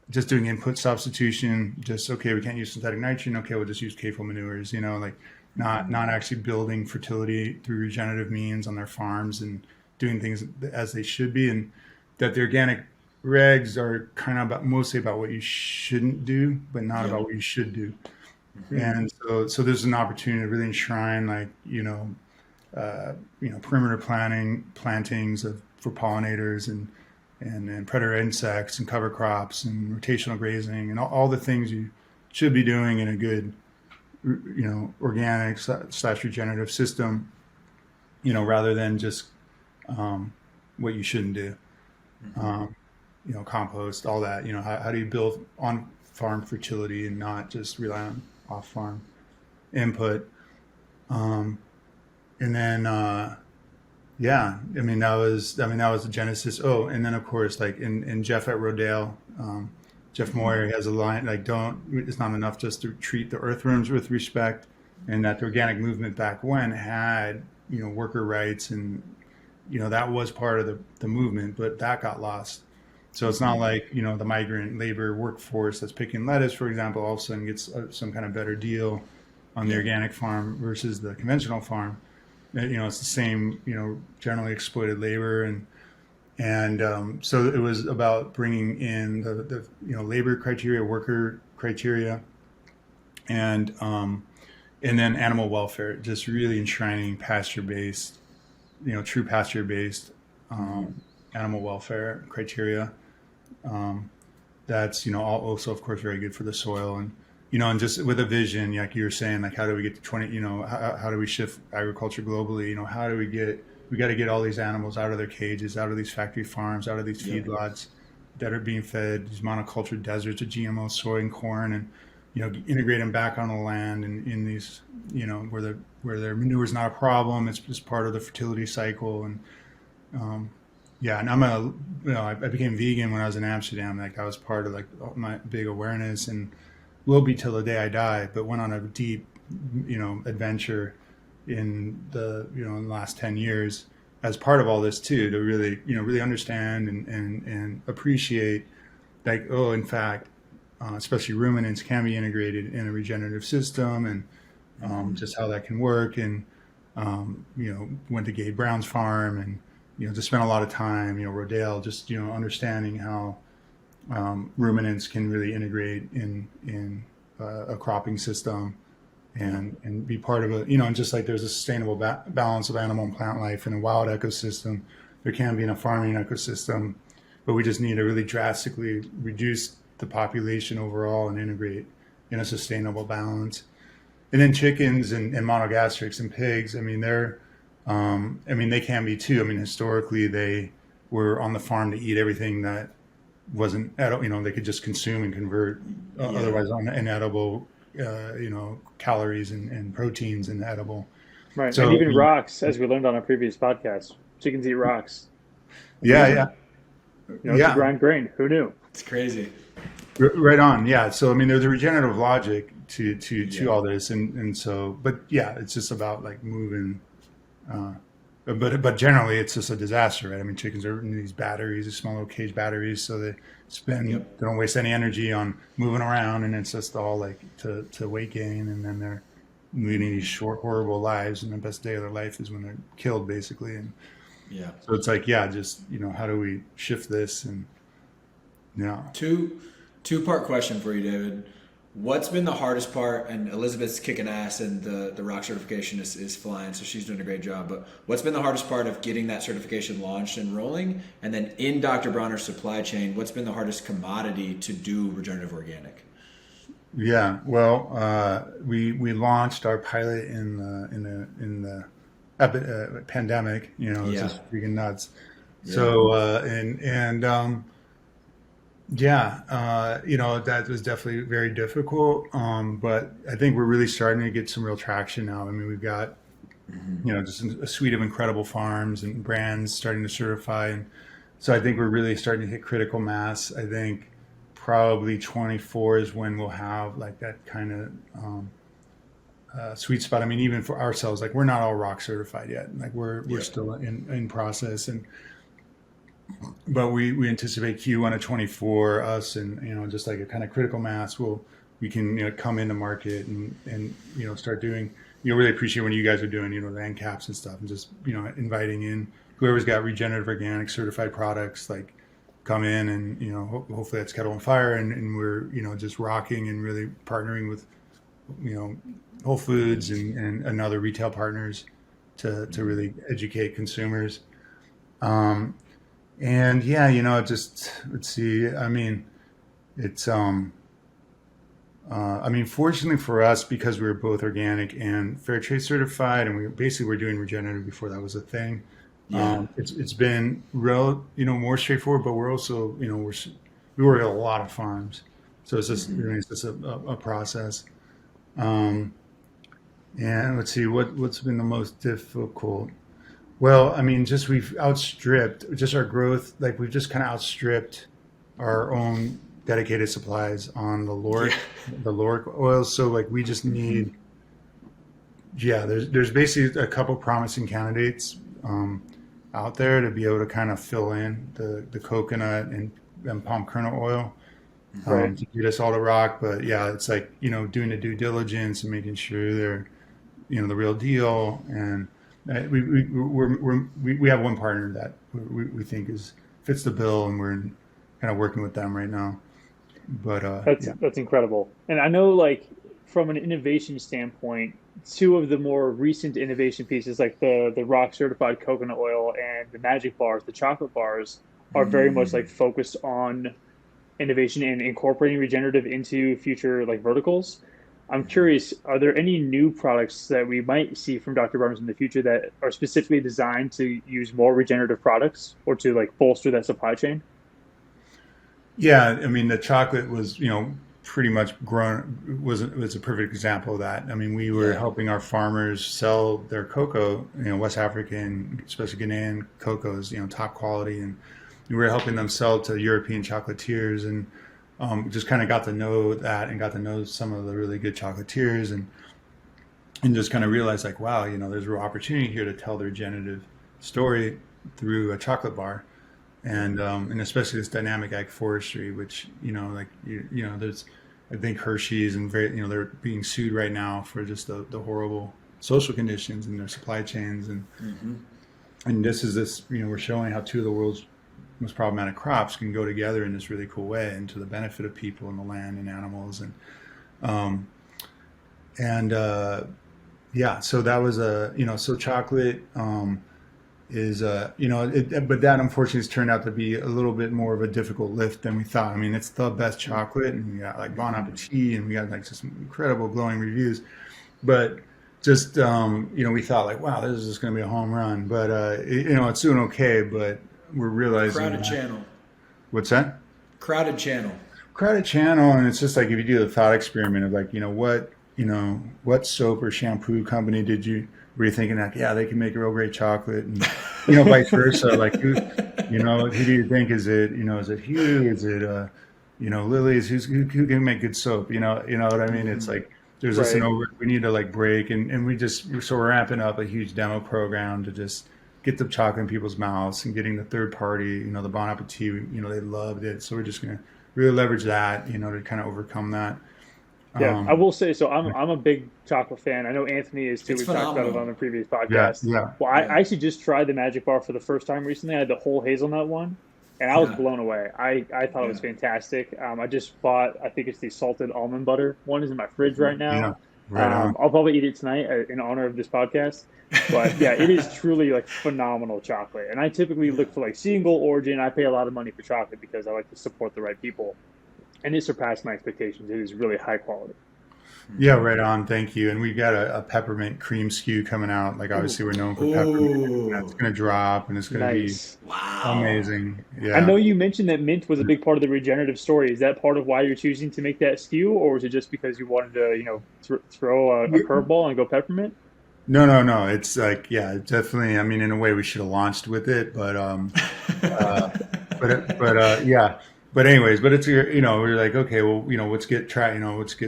Speaker 3: just doing input substitution, okay, we can't use synthetic nitrogen. Okay, we'll just use CAFO manures, not actually building fertility through regenerative means on their farms and doing things as they should be. And that the organic regs are kind of mostly about what you shouldn't do, but not about what you should do. And so there's an opportunity to really enshrine perimeter plantings for pollinators and predator insects and cover crops and rotational grazing and all the things you should be doing in a good, organic / regenerative system, rather than just what you shouldn't do. Compost, all that, how do you build on farm fertility and not just rely on off farm input? And then, that was the genesis. Oh, and then of course, like in Jeff at Rodale, Jeff Moyer has a line, like, it's not enough just to treat the earthworms with respect, and that the organic movement back when had, worker rights and, that was part of the movement, but that got lost. So it's not like, the migrant labor workforce that's picking lettuce, for example, all of a sudden gets some kind of better deal on the organic farm versus the conventional farm. It's the same, generally exploited labor. And so it was about bringing in the labor criteria, worker criteria, and then animal welfare, just really enshrining pasture-based, true pasture-based animal welfare criteria. That's, also, of course, very good for the soil. And just with a vision, like you were saying, like, how do we get to 20, how do we shift agriculture globally? How do we got to get all these animals out of their cages, out of these factory farms, out of these feedlots that are being fed these monoculture deserts of GMO soy and corn, and, integrate them back on the land and in these, where their manure is not a problem. It's just part of the fertility cycle. And, and I became vegan when I was in Amsterdam. Like, that was part of like my big awareness, and will be till the day I die, but went on a deep, adventure in the, in the last 10 years as part of all this too, to really, really understand and appreciate, like, oh, in fact, especially ruminants can be integrated in a regenerative system, and just how that can work. And, went to Gabe Brown's farm and, just spent a lot of time, Rodale, just, understanding how ruminants can really integrate in a cropping system and be part of a, and just like there's a sustainable balance of animal and plant life in a wild ecosystem, there can be in a farming ecosystem, but we just need to really drastically reduce the population overall and integrate in a sustainable balance. And then chickens and monogastrics and pigs, they can be too. Historically they were on the farm to eat everything that wasn't edible, they could just consume and convert otherwise inedible, calories and proteins into edible.
Speaker 1: Right. So, and even rocks, as we learned on our previous podcast, chickens eat rocks.
Speaker 3: Yeah.
Speaker 1: To grind grain. Who knew?
Speaker 2: It's crazy.
Speaker 3: Right on. Yeah. So, there's a regenerative logic to all this. And so, but yeah, it's just about like moving, but generally it's just a disaster, right? Chickens are in these batteries, these small little cage batteries, so they they don't waste any energy on moving around, and it's just all like to weight gain, and then they're leading these short, horrible lives, and the best day of their life is when they're killed, basically. And so it's like, just how do we shift this? And
Speaker 2: two-part question for you, David. What's been the hardest part? And Elizabeth's kicking ass, and the rock certification is flying, so she's doing a great job. But what's been the hardest part of getting that certification launched and rolling? And then in Dr. Bronner's supply chain, what's been the hardest commodity to do regenerative organic?
Speaker 3: Yeah, well, we launched our pilot in the pandemic. You know, it's just freaking nuts.
Speaker 2: Yeah.
Speaker 3: So you know, that was definitely very difficult. But I think we're really starting to get some real traction now. I mean, we've got you know just a suite of incredible farms and brands starting to certify, and so I think we're really starting to hit critical mass. I think probably 24 is when we'll have like that kind of sweet spot. I mean, even for ourselves, like we're not all rock certified yet. Like we're still in process, but we anticipate Q1 of 24 us, and you know, just like a kind of critical mass, we can, you know, come into market and you know, start doing, you know, really appreciate when you guys are doing, you know, the end caps and stuff, and just, you know, inviting in whoever's got regenerative organic certified products, like come in, and you know, hopefully that's kettle on fire, and we're, you know, just rocking and really partnering with, you know, Whole Foods and other retail partners to really educate consumers. And yeah, you know, just let's see. I mean, it's I mean, fortunately for us, because we were both organic and fair trade certified, and we basically were doing regenerative before that was a thing. It's been you know, more straightforward, but we're also, you know, we work at a lot of farms, so it's just it's just a process. And let's see what's been the most difficult. Well, I mean, just we've outstripped just our growth. Like we've just kind of outstripped our own dedicated supplies on the lauric oils. So like we just need, there's basically a couple promising candidates out there to be able to kind of fill in the coconut and palm kernel oil to get us all to rock. But yeah, it's like, you know, doing the due diligence and making sure they're, you know, the real deal. And we have one partner that we think fits the bill, and we're kind of working with them right now. But
Speaker 1: that's incredible. And I know, like, from an innovation standpoint, two of the more recent innovation pieces, like the rock certified coconut oil and the magic bars, the chocolate bars, are very much like focused on innovation and incorporating regenerative into future like verticals. I'm curious, are there any new products that we might see from Dr. Bronner's in the future that are specifically designed to use more regenerative products or to like bolster that supply chain?
Speaker 3: yeah, I mean, the chocolate was, you know, pretty much grown, was a perfect example of that. I mean, we were helping our farmers sell their cocoa, you know, West African, especially Ghanaian cocoas, you know, top quality, and we were helping them sell to European chocolatiers, and just kind of got to know that and got to know some of the really good chocolatiers, and just kind of realized like, wow, you know, there's a real opportunity here to tell the regenerative story through a chocolate bar. And especially this dynamic ag forestry, which, you know, like, you know, there's, I think Hershey's and you know, they're being sued right now for just the horrible social conditions in their supply chains. And this, you know, we're showing how two of the world's most problematic crops can go together in this really cool way, and to the benefit of people and the land and animals. So that was you know, so chocolate, is you know, but that unfortunately has turned out to be a little bit more of a difficult lift than we thought. I mean, it's the best chocolate, and we got like Bon Appetit, and we got like just some incredible glowing reviews, but just you know, we thought like, wow, this is just going to be a home run. But you know, it's doing okay, but we're realizing
Speaker 2: Crowded channel.
Speaker 3: What's that?
Speaker 2: Crowded channel.
Speaker 3: Crowded channel. And it's just like, if you do the thought experiment of like, you know, what soap or shampoo company were you thinking like, yeah, they can make a real great chocolate, and, you know, vice versa. Like, who do you think, is it Hue? Is it, you know, Lily's? Who can make good soap? You know what I mean? It's like, there's just we need to like break, and so we're ramping up a huge demo program to just get the chocolate in people's mouths, and getting the third party, you know, the Bon Appetit, you know, they loved it. So we're just going to really leverage that, you know, to kind of overcome that.
Speaker 1: Yeah, I will say, so I'm a big chocolate fan. I know Anthony is too. We've talked about it on the previous podcast.
Speaker 3: Yeah.
Speaker 1: Well, I actually just tried the Magic Bar for the first time recently. I had the whole hazelnut one. and I was blown away. I thought it was fantastic. I just bought, I think it's the salted almond butter one is in my fridge right now.
Speaker 3: Yeah, right on.
Speaker 1: I'll probably eat it tonight in honor of this podcast. But yeah, it is truly like phenomenal chocolate. And I typically look for like single origin. I pay a lot of money for chocolate because I like to support the right people. And it surpassed my expectations. It is really high quality.
Speaker 3: Yeah, right on. Thank you. And we got a peppermint cream SKU coming out. Like obviously we're known for peppermint. And that's going to drop and it's going to be
Speaker 1: Nice.
Speaker 3: amazing.
Speaker 1: I know
Speaker 3: Yeah.
Speaker 1: you mentioned that mint was a big part of the regenerative story. Is that part of why you're choosing to make that SKU, or was it just because you wanted to, throw a curveball and go peppermint?
Speaker 3: No. It's like, yeah, definitely. I mean, in a way we should have launched with it, uh, yeah. But anyways, but it's, we're like, okay, well, let's get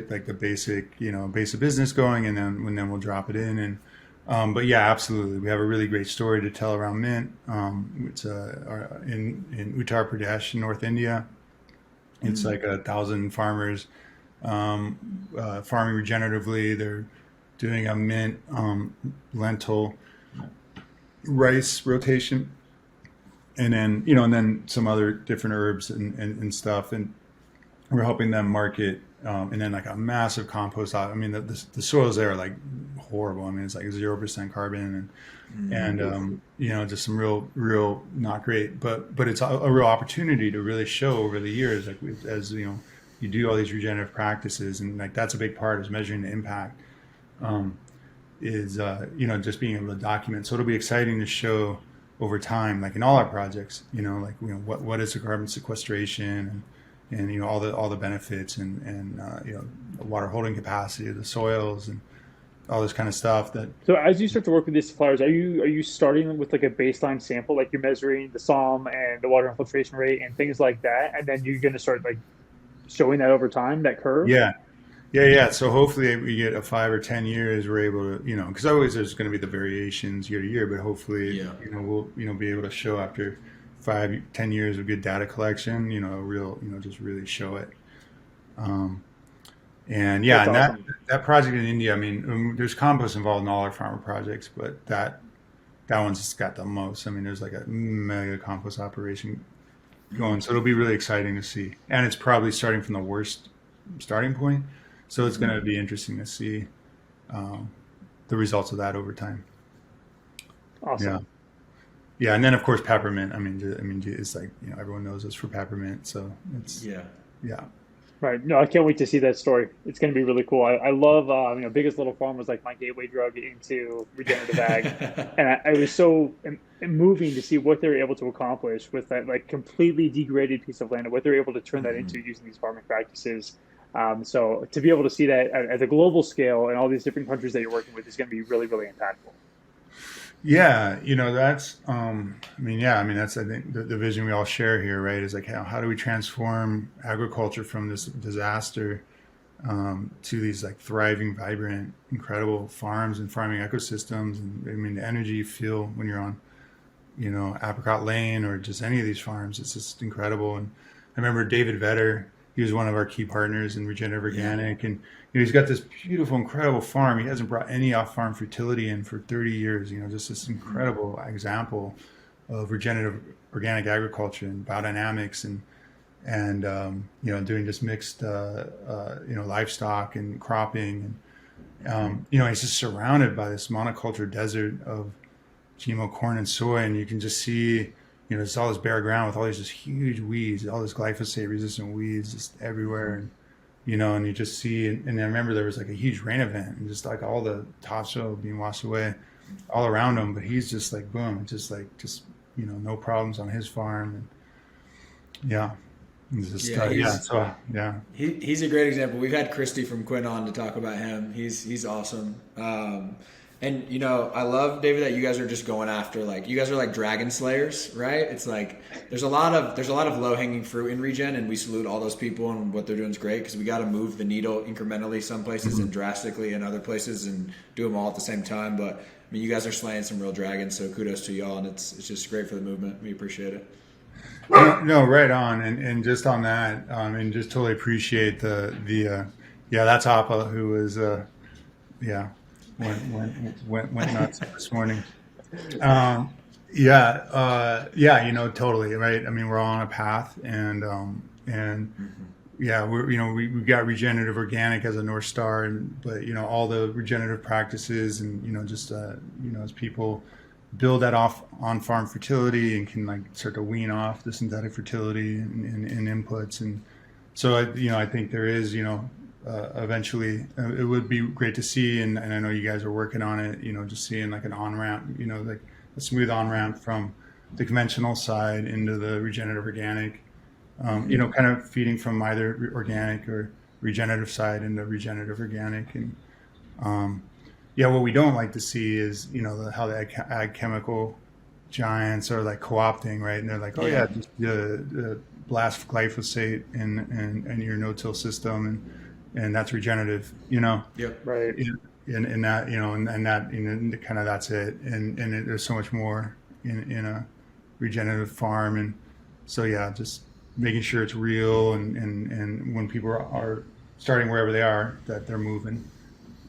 Speaker 3: like the basic, base of business going and then we'll drop it in. But yeah, absolutely. We have a really great story to tell around mint. It's in Uttar Pradesh in North India. It's like 1,000 farmers farming regeneratively. They're doing a mint lentil rice rotation, and then some other different herbs and stuff, and we're helping them market. And then like a massive compost out. I mean, the soils there are like horrible. I mean, it's like 0% carbon and just some real not great. But it's a real opportunity to really show over the years, like as you do all these regenerative practices, and like that's a big part is measuring the impact. Is just being able to document. So it'll be exciting to show over time, like in all our projects. What is the carbon sequestration and all the benefits and the water holding capacity of the soils and all this kind of stuff that.
Speaker 1: So as you start to work with these suppliers, are you starting with like a baseline sample, like you're measuring the SOM and the water infiltration rate and things like that, and then you're going to start like showing that over time, that curve?
Speaker 3: Yeah. So hopefully we get a 5 or 10 years, we're able to, because always there's going to be the variations year to year, but hopefully, we'll, be able to show after 5, 10 years of good data collection, just really show it. And yeah, and
Speaker 1: That's awesome.
Speaker 3: that project in India, I mean, there's compost involved in all our farmer projects, but that one's just got the most. I mean, there's like a mega compost operation going, so it'll be really exciting to see. And it's probably starting from the worst starting point, so it's going to be interesting to see the results of that over time.
Speaker 1: Awesome.
Speaker 3: Yeah, and then of course peppermint. I mean, it's like everyone knows us for peppermint, so it's yeah.
Speaker 1: Right. No, I can't wait to see that story. It's going to be really cool. I love, Biggest Little Farm was like my gateway drug into regenerative ag. And I was so moving to see what they were able to accomplish with that like completely degraded piece of land and what they're able to turn that into using these farming practices. So to be able to see that at a global scale and all these different countries that you're working with is going to be really, really impactful.
Speaker 3: Yeah, that's, that's, I think, the vision we all share here, right? Is like, how do we transform agriculture from this disaster to these like thriving, vibrant, incredible farms and farming ecosystems? And I mean, the energy you feel when you're on, Apricot Lane or just any of these farms, it's just incredible. And I remember David Vetter, he was one of our key partners in Regenerative Organic, and he's got this beautiful, incredible farm. He hasn't brought any off-farm fertility in for 30 years. Just this incredible example of regenerative organic agriculture and biodynamics and doing just mixed livestock and cropping. And he's just surrounded by this monoculture desert of GMO corn and soy, and you can just see. It's all this bare ground with all these just huge weeds, all this glyphosate-resistant weeds just everywhere, and you just see. And I remember there was like a huge rain event, and just like all the topsoil being washed away all around him. But he's just like boom, just no problems on his farm, and he's
Speaker 2: He's a great example. We've had Christy from Quinn on to talk about him. He's awesome. And I love, David, that you guys are just going after, like, you guys are like dragon slayers, right? It's like there's a lot of low hanging fruit in regen, and we salute all those people, and what they're doing is great because we got to move the needle incrementally some places and drastically in other places and do them all at the same time. But I mean, you guys are slaying some real dragons, so kudos to y'all, and it's just great for the movement. We appreciate it.
Speaker 3: No, right on, and just on that, and just totally appreciate that's Appa who was went nuts this morning. Yeah, totally, right. I mean, we're all on a path, and yeah, we got regenerative organic as a North Star, but all the regenerative practices, and just as people build that off on farm fertility and can like start to wean off the synthetic fertility and inputs, and so I think there is eventually it would be great to see, and I know you guys are working on it, just seeing like an on ramp, like a smooth on ramp from the conventional side into the regenerative organic, kind of feeding from either organic or regenerative side into regenerative organic. And yeah, what we don't like to see is, how the ag chemical giants are like co-opting, right? And they're like, oh yeah, just blast glyphosate in your no-till system, and that's regenerative,
Speaker 2: Yep.
Speaker 1: Right.
Speaker 3: and that, and that, kind of that's it. And there's so much more in a regenerative farm. And so, yeah, just making sure it's real, and when people are starting wherever they are, that they're moving.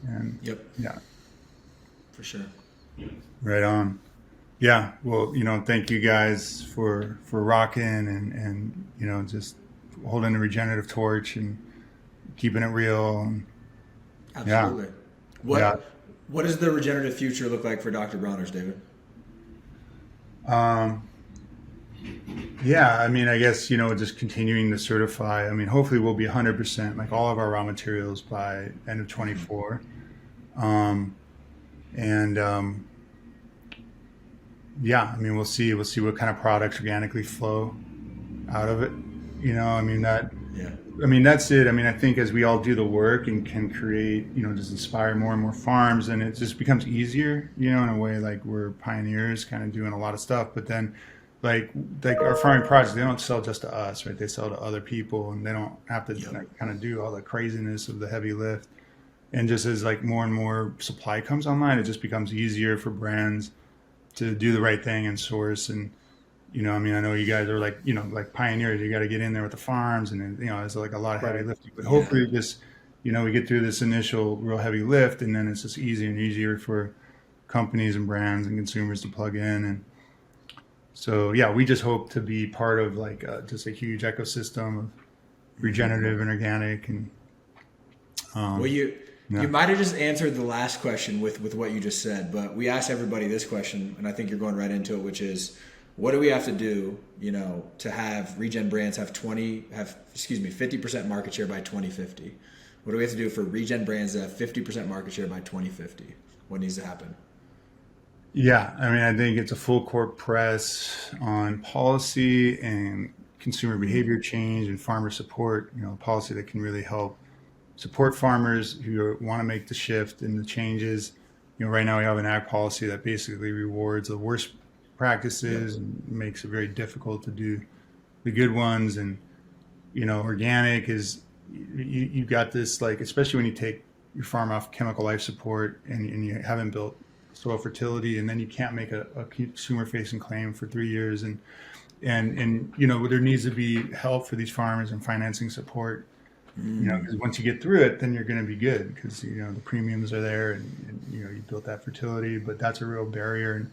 Speaker 3: And
Speaker 2: Yep.
Speaker 3: yeah,
Speaker 2: For sure.
Speaker 3: right on. Yeah. Well, thank you guys for rocking, and just holding the regenerative torch and keeping it real. And,
Speaker 2: Absolutely.
Speaker 3: yeah.
Speaker 2: What does the regenerative future look like for Dr. Bronner's, David?
Speaker 3: Yeah, I mean, I guess, just continuing to certify. I mean, hopefully we'll be 100% like all of our raw materials by end of 24. And yeah, I mean, we'll see what kind of products organically flow out of it. I mean,
Speaker 2: Yeah.
Speaker 3: that's it. I mean, I think as we all do the work and can create, just inspire more and more farms, and it just becomes easier, in a way, like we're pioneers kind of doing a lot of stuff, but then like our farming projects, they don't sell just to us, right? They sell to other people, and they don't have to kind of do all the craziness of the heavy lift. And just as like more and more supply comes online, it just becomes easier for brands to do the right thing and source. And I mean, I know you guys are like, like pioneers. You got to get in there with the farms, and then, there's like a lot of heavy lifting. But hopefully, this, we get through this initial real heavy lift, and then it's just easier and easier for companies and brands and consumers to plug in. And so, yeah, we just hope to be part of like just a huge ecosystem of regenerative and organic. And
Speaker 2: Well, you might have just answered the last question with what you just said, but we asked everybody this question, and I think you're going right into it, which is, what do we have to do, to have regen brands have 50% market share by 2050? What do we have to do for regen brands to have 50% market share by 2050? What needs to happen?
Speaker 3: Yeah, I mean, I think it's a full court press on policy and consumer behavior change and farmer support, policy that can really help support farmers who want to make the shift and the changes. Right now we have an ag policy that basically rewards the worst practices and makes it very difficult to do the good ones. And, organic is, you got this, like, especially when you take your farm off chemical life support and you haven't built soil fertility, and then you can't make a consumer facing claim for 3 years. And there needs to be help for these farmers and financing support, because once you get through it, then you're going to be good, because, the premiums are there, and you built that fertility, but that's a real barrier. And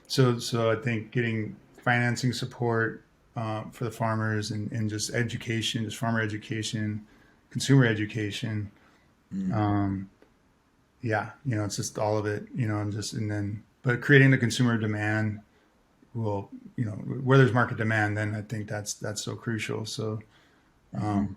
Speaker 3: so I think getting financing support for the farmers, and just education, just farmer education, consumer education. Yeah, it's just all of it, but creating the consumer demand will, where there's market demand, then I think that's so crucial. So, yeah,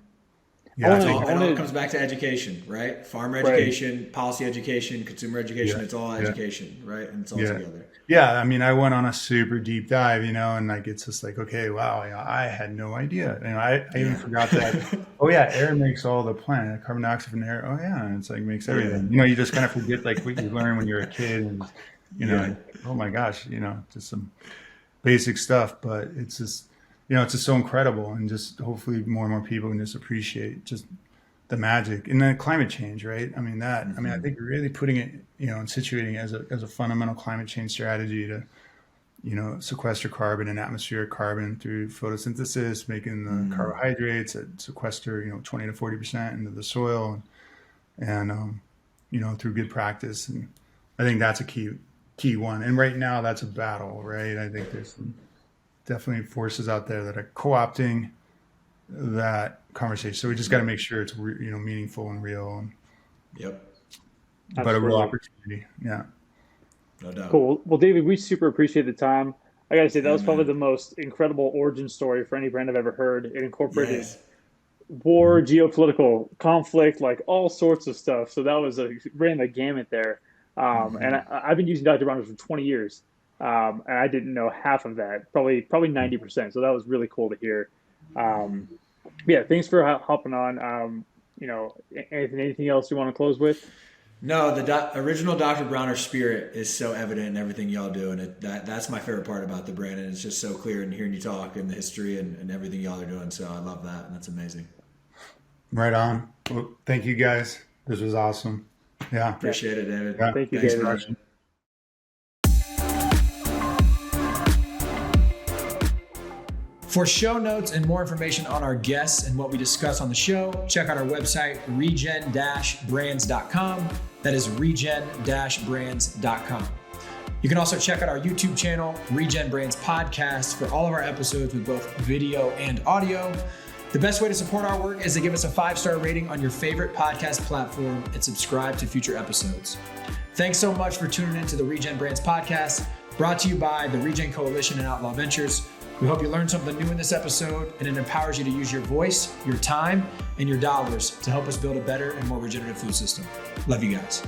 Speaker 2: It all comes back to education, right? Farmer education, policy education, consumer education. It's all education, right? And it's all together.
Speaker 3: Yeah, I mean, I went on a super deep dive, and like it's just like, okay, wow, I had no idea. I even forgot that. Oh yeah, air makes all the planet, carbon dioxide from the air. Oh yeah, and it's like makes everything. You just kind of forget like what you learn when you're a kid, and like, oh my gosh, just some basic stuff, but it's just. It's just so incredible, and just hopefully more and more people can just appreciate just the magic. And then climate change, right? I mean, I think really putting it, and situating it as a fundamental climate change strategy to, sequester carbon and atmospheric carbon through photosynthesis, making the carbohydrates that sequester, 20 to 40% into the soil, and through good practice. And I think that's a key key one. And right now that's a battle, right? I think there's some definitely forces out there that are co-opting that conversation. So we just got to make sure it's, meaningful and real.
Speaker 2: Yep.
Speaker 3: But a real opportunity. Yeah.
Speaker 2: No doubt.
Speaker 1: Cool. Well, David, we super appreciate the time. I got to say, that was probably the most incredible origin story for any brand I've ever heard. It incorporated war, geopolitical conflict, like all sorts of stuff. So that was ran the gamut there. And I've been using Dr. Bronner for 20 years. And I didn't know half of that, probably 90%. So that was really cool to hear. Yeah, thanks for hopping on. Anything else you want to close with?
Speaker 2: No, the original Dr. Bronner spirit is so evident in everything y'all do, and that's my favorite part about the brand, and it's just so clear in hearing you talk and the history and everything y'all are doing. So I love that, and that's amazing.
Speaker 3: Right on. Well, thank you guys. This was awesome. Yeah.
Speaker 2: Appreciate it, David.
Speaker 3: Yeah.
Speaker 1: Thank you,
Speaker 3: Thanks,
Speaker 1: David.
Speaker 3: Raj.
Speaker 2: For show notes and more information on our guests and what we discuss on the show, check out our website, regen-brands.com. That is regen-brands.com. You can also check out our YouTube channel, Regen Brands Podcast, for all of our episodes with both video and audio. The best way to support our work is to give us a 5-star rating on your favorite podcast platform and subscribe to future episodes. Thanks so much for tuning in to the Regen Brands Podcast, brought to you by the Regen Coalition and Outlaw Ventures. We hope you learned something new in this episode, and it empowers you to use your voice, your time, and your dollars to help us build a better and more regenerative food system. Love you guys.